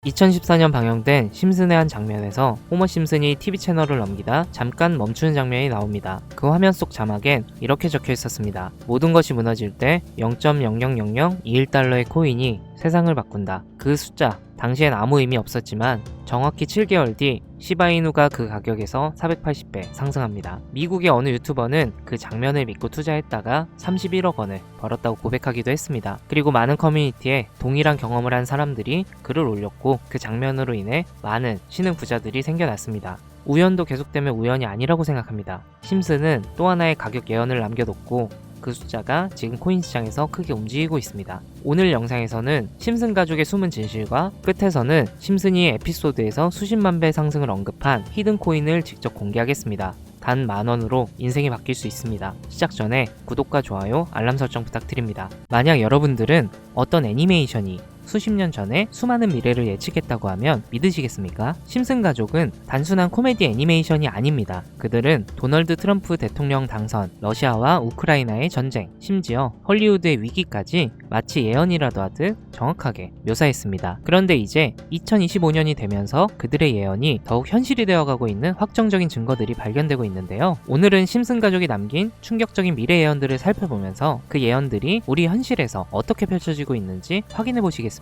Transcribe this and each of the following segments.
2014년 방영된 심슨의 한 장면에서 호머 심슨이 TV 채널을 넘기다 잠깐 멈추는 장면이 나옵니다. 그 화면 속 자막엔 이렇게 적혀 있었습니다. 모든 것이 무너질 때 0.000021달러의 코인이 세상을 바꾼다. 그 숫자, 당시엔 아무 의미 없었지만 정확히 7개월 뒤 시바이누가 그 가격에서 480배 상승합니다. 미국의 어느 유튜버는 그 장면을 믿고 투자했다가 31억 원을 벌었다고 고백하기도 했습니다. 그리고 많은 커뮤니티에 동일한 경험을 한 사람들이 글을 올렸고 그 장면으로 인해 많은 신흥 부자들이 생겨났습니다. 우연도 계속되면 우연이 아니라고 생각합니다. 심슨은 또 하나의 가격 예언을 남겨뒀고 그 숫자가 지금 코인 시장에서 크게 움직이고 있습니다. 오늘 영상에서는 심슨 가족의 숨은 진실과 끝에서는 심슨이 에피소드에서 수십만 배 상승을 언급한 히든 코인을 직접 공개하겠습니다. 단 10,000원으로 인생이 바뀔 수 있습니다. 시작 전에 구독과 좋아요, 알람 설정 부탁드립니다. 만약 여러분들은 어떤 애니메이션이 수십 년 전에 수많은 미래를 예측했다고 하면 믿으시겠습니까? 심슨 가족은 단순한 코미디 애니메이션이 아닙니다. 그들은 도널드 트럼프 대통령 당선, 러시아와 우크라이나의 전쟁, 심지어 헐리우드의 위기까지 마치 예언이라도 하듯 정확하게 묘사했습니다. 그런데 이제 2025년이 되면서 그들의 예언이 더욱 현실이 되어가고 있는 확정적인 증거들이 발견되고 있는데요. 오늘은 심슨 가족이 남긴 충격적인 미래 예언들을 살펴보면서 그 예언들이 우리 현실에서 어떻게 펼쳐지고 있는지 확인해 보시겠습니다.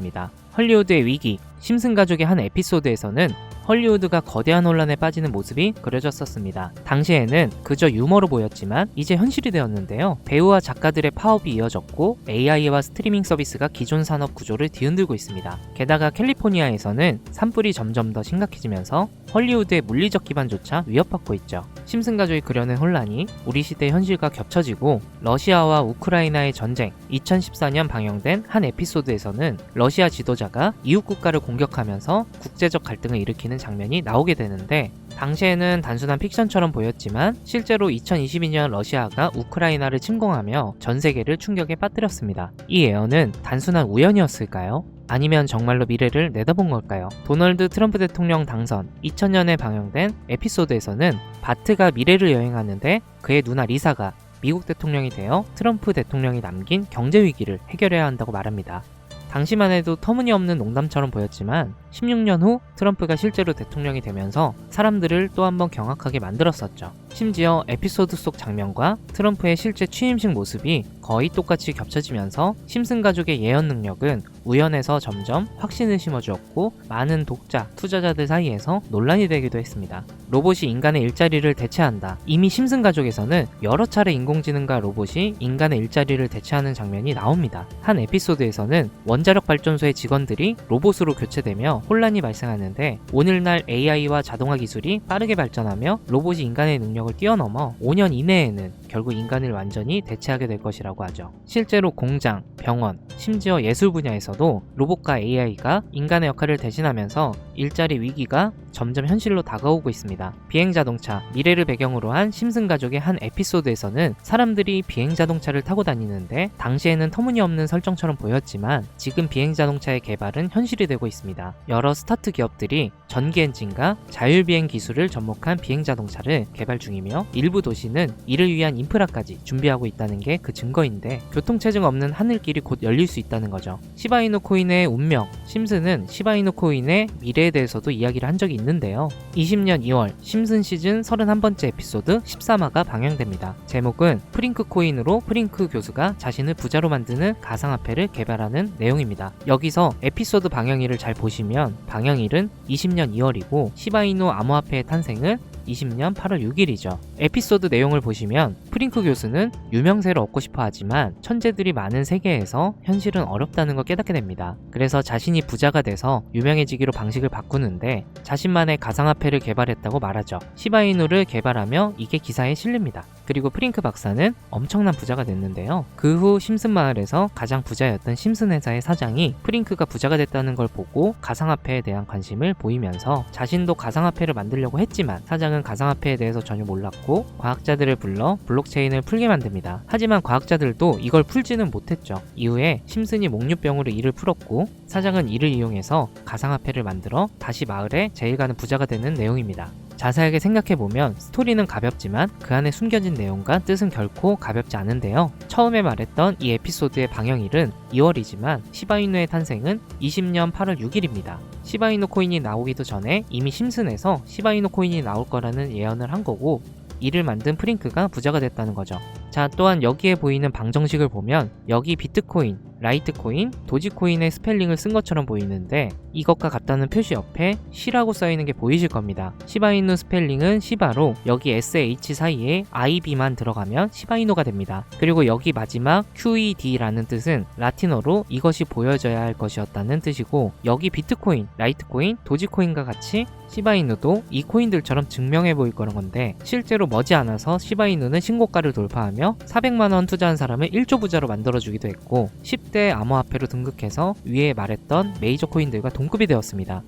헐리우드의 위기, 심슨 가족의 한 에피소드에서는 헐리우드가 거대한 혼란에 빠지는 모습이 그려졌었습니다. 당시에는 그저 유머로 보였지만 이제 현실이 되었는데요. 배우와 작가들의 파업이 이어졌고 AI와 스트리밍 서비스가 기존 산업 구조를 뒤흔들고 있습니다. 게다가 캘리포니아에서는 산불이 점점 더 심각해지면서 헐리우드의 물리적 기반조차 위협받고 있죠. 심슨 가족이 그려낸 혼란이 우리 시대의 현실과 겹쳐지고 러시아와 우크라이나의 전쟁, 2014년 방영된 한 에피소드에서는 러시아 지도자가 이웃 국가를 공격하면서 국제적 갈등을 일으키는 장면이 나오게 되는데 당시에는 단순한 픽션처럼 보였지만 실제로 2022년 러시아가 우크라이나를 침공하며 전 세계를 충격에 빠뜨렸습니다. 이 예언은 단순한 우연이었을까요? 아니면 정말로 미래를 내다본 걸까요? 도널드 트럼프 대통령 당선 2000년에 방영된 에피소드에서는 바트가 미래를 여행하는데 그의 누나 리사가 미국 대통령이 되어 트럼프 대통령이 남긴 경제 위기를 해결해야 한다고 말합니다. 당시만 해도 터무니없는 농담처럼 보였지만 16년 후 트럼프가 실제로 대통령이 되면서 사람들을 또 한 번 경악하게 만들었었죠. 심지어 에피소드 속 장면과 트럼프의 실제 취임식 모습이 거의 똑같이 겹쳐지면서 심슨 가족의 예언 능력은 우연에서 점점 확신을 심어주었고 많은 독자, 투자자들 사이에서 논란이 되기도 했습니다. 로봇이 인간의 일자리를 대체한다. 이미 심슨 가족에서는 여러 차례 인공지능과 로봇이 인간의 일자리를 대체하는 장면이 나옵니다. 한 에피소드에서는 원자력 발전소의 직원들이 로봇으로 교체되며 혼란이 발생하는데 오늘날 AI와 자동화 기술이 빠르게 발전하며 로봇이 인간의 능력을 뛰어넘어 5년 이내에는 결국 인간을 완전히 대체하게 될 것이라고 하죠. 실제로 공장, 병원, 심지어 예술 분야에서도 로봇과 AI가 인간의 역할을 대신하면서 일자리 위기가 점점 현실로 다가오고 있습니다. 비행자동차, 미래를 배경으로 한 심슨 가족의 한 에피소드에서는 사람들이 비행자동차를 타고 다니는데 당시에는 터무니없는 설정처럼 보였지만 지금 비행자동차의 개발은 현실이 되고 있습니다. 여러 스타트 기업들이 전기 엔진과 자율비행 기술을 접목한 비행자동차를 개발 중이며 일부 도시는 이를 위한 인프라까지 준비하고 있다는 게 그 증거인데 교통체증 없는 하늘길이 곧 열릴 수 있다는 거죠. 시바이누 코인의 운명, 심슨은 시바이누 코인의 미래에 대해서도 이야기를 한 적이 있는데요. 20년 2월 심슨 시즌 31번째 에피소드 13화가 방영됩니다. 제목은 프링크 코인으로 프링크 교수가 자신을 부자로 만드는 가상화폐를 개발하는 내용입니다. 여기서 에피소드 방영일을 잘 보시면 방영일은 20년 2월이고 시바이누 암호화폐의 탄생은 20년 8월 6일이죠. 에피소드 내용을 보시면 프링크 교수는 유명세를 얻고 싶어 하지만 천재들이 많은 세계에서 현실은 어렵다는 걸 깨닫게 됩니다. 그래서 자신이 부자가 돼서 유명해지기로 방식을 바꾸는데 자신만의 가상화폐를 개발했다고 말하죠. 시바이누를 개발하며 이게 기사에 실립니다. 그리고 프링크 박사는 엄청난 부자가 됐는데요. 그 후 심슨 마을에서 가장 부자였던 심슨 회사의 사장이 프링크가 부자가 됐다는 걸 보고 가상화폐에 대한 관심을 보이면서 자신도 가상화폐를 만들려고 했지만 사장은 가상화폐에 대해서 전혀 몰랐고 과학자들을 불러 블록체인을 풀게 만듭니다. 하지만 과학자들도 이걸 풀지는 못했죠. 이후에 심슨이 목류병으로 이를 풀었고 사장은 이를 이용해서 가상화폐를 만들어 다시 마을에 제일 가는 부자가 되는 내용입니다. 자세하게 생각해보면 스토리는 가볍지만 그 안에 숨겨진 내용과 뜻은 결코 가볍지 않은데요. 처음에 말했던 이 에피소드의 방영일은 2월이지만 시바이누의 탄생은 20년 8월 6일입니다. 시바이누 코인이 나오기도 전에 이미 심슨에서 시바이누 코인이 나올 거라는 예언을 한 거고, 이를 만든 프링크가 부자가 됐다는 거죠. 자, 또한 여기에 보이는 방정식을 보면 여기 비트코인, 라이트코인, 도지코인의 스펠링을 쓴 것처럼 보이는데 이것과 같다는 표시 옆에 C라고 써있는 게 보이실 겁니다. 시바이누 스펠링은 시바로 여기 SH 사이에 IB만 들어가면 시바이누가 됩니다. 그리고 여기 마지막 QED라는 뜻은 라틴어로 이것이 보여져야 할 것이었다는 뜻이고, 여기 비트코인, 라이트코인, 도지코인과 같이 시바이누도 이 코인들처럼 증명해 보일 거란 건데, 실제로 머지않아서 시바이누는 신고가를 돌파하며 400만원 투자한 사람을 1조 부자로 만들어주기도 했고 10대 암호화폐로 등극해서 위에 말했던 메이저 코인들과 동급이 되었습니다.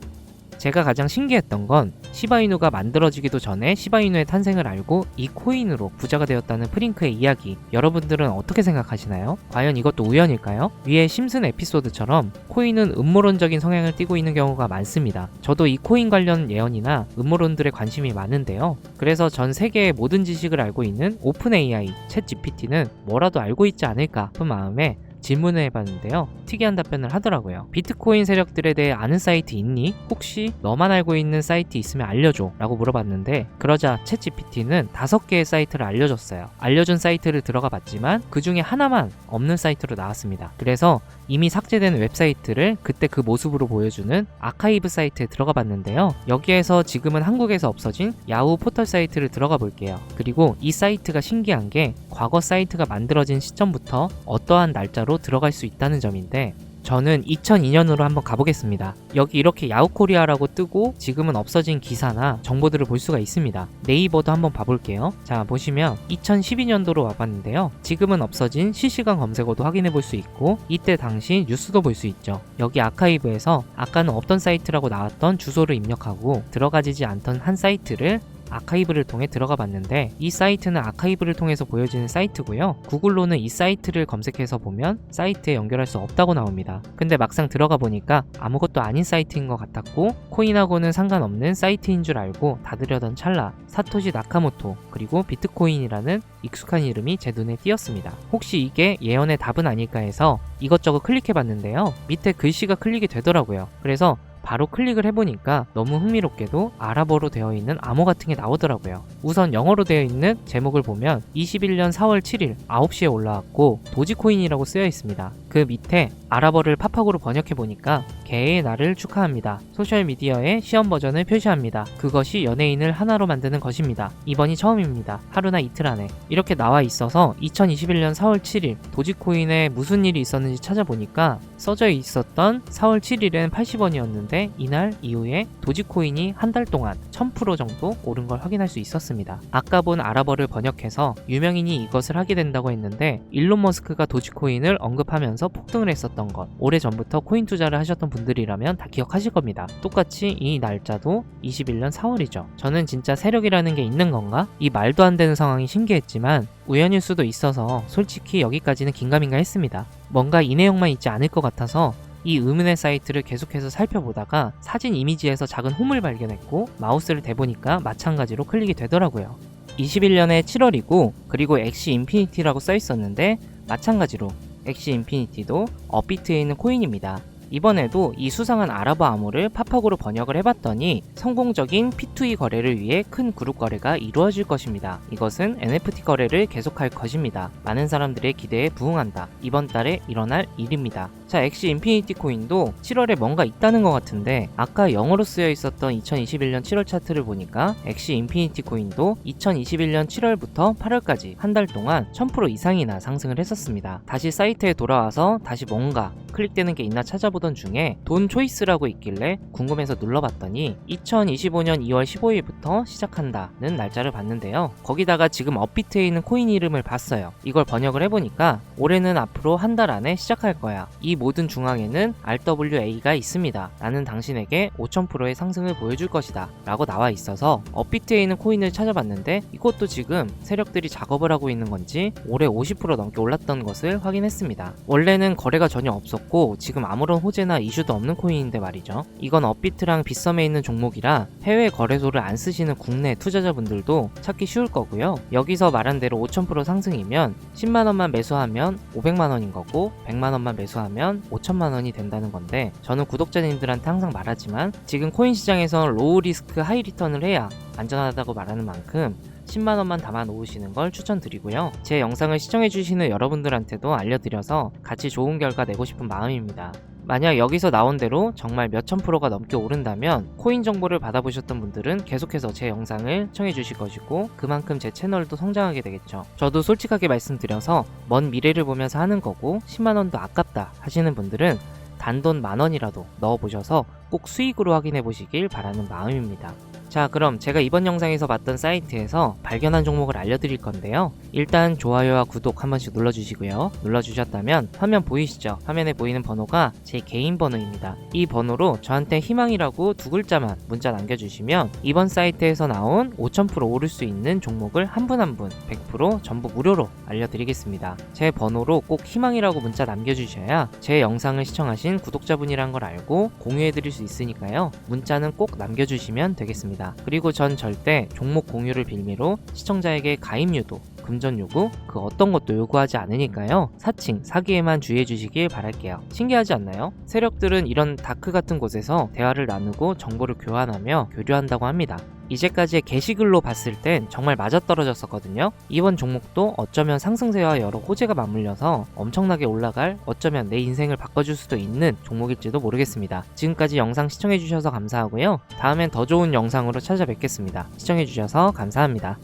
제가 가장 신기했던 건 시바이누가 만들어지기도 전에 시바이누의 탄생을 알고 이 코인으로 부자가 되었다는 프링크의 이야기, 여러분들은 어떻게 생각하시나요? 과연 이것도 우연일까요? 위에 심슨 에피소드처럼 코인은 음모론적인 성향을 띠고 있는 경우가 많습니다. 저도 이 코인 관련 예언이나 음모론들에 관심이 많은데요. 그래서 전 세계의 모든 지식을 알고 있는 오픈 AI, 챗 GPT는 뭐라도 알고 있지 않을까 싶은 마음에 질문을 해봤는데요. 특이한 답변을 하더라고요. 비트코인 세력들에 대해 아는 사이트 있니? 혹시 너만 알고 있는 사이트 있으면 알려줘 라고 물어봤는데, 그러자 챗 GPT는 5개의 사이트를 알려줬어요. 알려준 사이트를 들어가 봤지만 그 중에 하나만 없는 사이트로 나왔습니다. 그래서 이미 삭제된 웹사이트를 그때 그 모습으로 보여주는 아카이브 사이트에 들어가 봤는데요. 여기에서 지금은 한국에서 없어진 야후 포털 사이트를 들어가 볼게요. 그리고 이 사이트가 신기한 게 과거 사이트가 만들어진 시점부터 어떠한 날짜로 들어갈 수 있다는 점인데, 저는 2002년으로 한번 가보겠습니다. 여기 이렇게 야후코리아라고 뜨고 지금은 없어진 기사나 정보들을 볼 수가 있습니다. 네이버도 한번 봐볼게요. 자, 보시면 2012년도로 와봤는데요. 지금은 없어진 실시간 검색어도 확인해 볼 수 있고 이때 당시 뉴스도 볼 수 있죠. 여기 아카이브에서 아까는 없던 사이트라고 나왔던 주소를 입력하고 들어가지지 않던 한 사이트를 아카이브를 통해 들어가 봤는데, 이 사이트는 아카이브를 통해서 보여지는 사이트고요. 구글로는 이 사이트를 검색해서 보면 사이트에 연결할 수 없다고 나옵니다. 근데 막상 들어가 보니까 아무것도 아닌 사이트인 것 같았고, 코인하고는 상관없는 사이트인 줄 알고 닫으려던 찰나 사토시 나카모토 그리고 비트코인이라는 익숙한 이름이 제 눈에 띄었습니다. 혹시 이게 예언의 답은 아닐까 해서 이것저것 클릭해 봤는데요. 밑에 글씨가 클릭이 되더라고요. 그래서 바로 클릭을 해보니까 너무 흥미롭게도 아랍어로 되어 있는 암호 같은 게 나오더라고요. 우선 영어로 되어 있는 제목을 보면 21년 4월 7일 9시에 올라왔고 도지코인이라고 쓰여 있습니다. 그 밑에 아랍어를 팝하고로 번역해보니까 개의 날을 축하합니다. 소셜미디어에 시험 버전을 표시합니다. 그것이 연예인을 하나로 만드는 것입니다. 이번이 처음입니다. 하루나 이틀 안에. 이렇게 나와 있어서 2021년 4월 7일 도지코인에 무슨 일이 있었는지 찾아보니까 써져 있었던 4월 7일엔 80원이었는데 이날 이후에 도지코인이 한 달 동안 1000% 정도 오른 걸 확인할 수 있었습니다. 아까 본 아랍어를 번역해서 유명인이 이것을 하게 된다고 했는데, 일론 머스크가 도지코인을 언급하면서 폭등을 했었던 것, 오래전부터 코인 투자를 하셨던 분들이라면 다 기억하실 겁니다. 똑같이 이 날짜도 21년 4월이죠. 저는 진짜 세력이라는 게 있는 건가? 이 말도 안 되는 상황이 신기했지만 우연일 수도 있어서 솔직히 여기까지는 긴가민가 했습니다. 뭔가 이 내용만 있지 않을 것 같아서 이 의문의 사이트를 계속해서 살펴보다가 사진 이미지에서 작은 홈을 발견했고 마우스를 대보니까 마찬가지로 클릭이 되더라고요. 21년에 7월이고 그리고 엑시 인피니티라고 써있었는데 마찬가지로 엑시 인피니티도 업비트에 있는 코인입니다. 이번에도 이 수상한 아랍어 암호를 팝하고로 번역을 해봤더니 성공적인 P2E 거래를 위해 큰 그룹 거래가 이루어질 것입니다. 이것은 NFT 거래를 계속할 것입니다. 많은 사람들의 기대에 부응한다. 이번 달에 일어날 일입니다. 자, 엑시 인피니티 코인도 7월에 뭔가 있다는 것 같은데, 아까 영어로 쓰여 있었던 2021년 7월 차트를 보니까 엑시 인피니티 코인도 2021년 7월부터 8월까지 한 달 동안 1000% 이상이나 상승을 했었습니다. 다시 사이트에 돌아와서 다시 뭔가 클릭되는 게 있나 찾아보던 중에 돈 초이스라고 있길래 궁금해서 눌러봤더니 2025년 2월 15일부터 시작한다는 날짜를 봤는데요. 거기다가 지금 업비트에 있는 코인 이름을 봤어요. 이걸 번역을 해보니까 올해는 앞으로 한 달 안에 시작할 거야. 이 모든 중앙에는 RWA가 있습니다. 나는 당신에게 5000%의 상승을 보여줄 것이다 라고 나와 있어서 업비트에 있는 코인을 찾아봤는데 이것도 지금 세력들이 작업을 하고 있는 건지 올해 50% 넘게 올랐던 것을 확인했습니다. 원래는 거래가 전혀 없었고 지금 아무런 호재나 이슈도 없는 코인인데 말이죠. 이건 업비트랑 빗썸에 있는 종목이라 해외 거래소를 안 쓰시는 국내 투자자분들도 찾기 쉬울 거고요. 여기서 말한 대로 5000% 상승이면 10만원만 매수하면 500만원인 거고 100만원만 매수하면 5천만원이 된다는 건데, 저는 구독자님들한테 항상 말하지만 지금 코인 시장에선 로우 리스크 하이 리턴을 해야 안전하다고 말하는 만큼 10만원만 담아 놓으시는 걸 추천드리고요. 제 영상을 시청해주시는 여러분들한테도 알려드려서 같이 좋은 결과 내고 싶은 마음입니다. 만약 여기서 나온 대로 정말 몇천 프로가 넘게 오른다면 코인 정보를 받아보셨던 분들은 계속해서 제 영상을 시청해주실 것이고 그만큼 제 채널도 성장하게 되겠죠. 저도 솔직하게 말씀드려서 먼 미래를 보면서 하는 거고 10만원도 아깝다 하시는 분들은 단돈 만원이라도 넣어보셔서 꼭 수익으로 확인해 보시길 바라는 마음입니다. 자, 그럼 제가 이번 영상에서 봤던 사이트에서 발견한 종목을 알려드릴 건데요. 일단 좋아요와 구독 한 번씩 눌러주시고요. 눌러주셨다면 화면 보이시죠? 화면에 보이는 번호가 제 개인 번호입니다. 이 번호로 저한테 희망이라고 두 글자만 문자 남겨주시면 이번 사이트에서 나온 5000% 오를 수 있는 종목을 한 분 한 분 100% 전부 무료로 알려드리겠습니다. 제 번호로 꼭 희망이라고 문자 남겨주셔야 제 영상을 시청하신 구독자분이란 걸 알고 공유해드릴 수 있으니까요. 문자는 꼭 남겨주시면 되겠습니다. 그리고 전 절대 종목 공유를 빌미로 시청자에게 가입 유도, 금전 요구, 그 어떤 것도 요구하지 않으니까요. 사칭, 사기에만 주의해 주시길 바랄게요. 신기하지 않나요? 세력들은 이런 다크 같은 곳에서 대화를 나누고 정보를 교환하며 교류한다고 합니다. 이제까지의 게시글로 봤을 땐 정말 맞아떨어졌었거든요. 이번 종목도 어쩌면 상승세와 여러 호재가 맞물려서 엄청나게 올라갈, 어쩌면 내 인생을 바꿔줄 수도 있는 종목일지도 모르겠습니다. 지금까지 영상 시청해주셔서 감사하고요. 다음엔 더 좋은 영상으로 찾아뵙겠습니다. 시청해주셔서 감사합니다.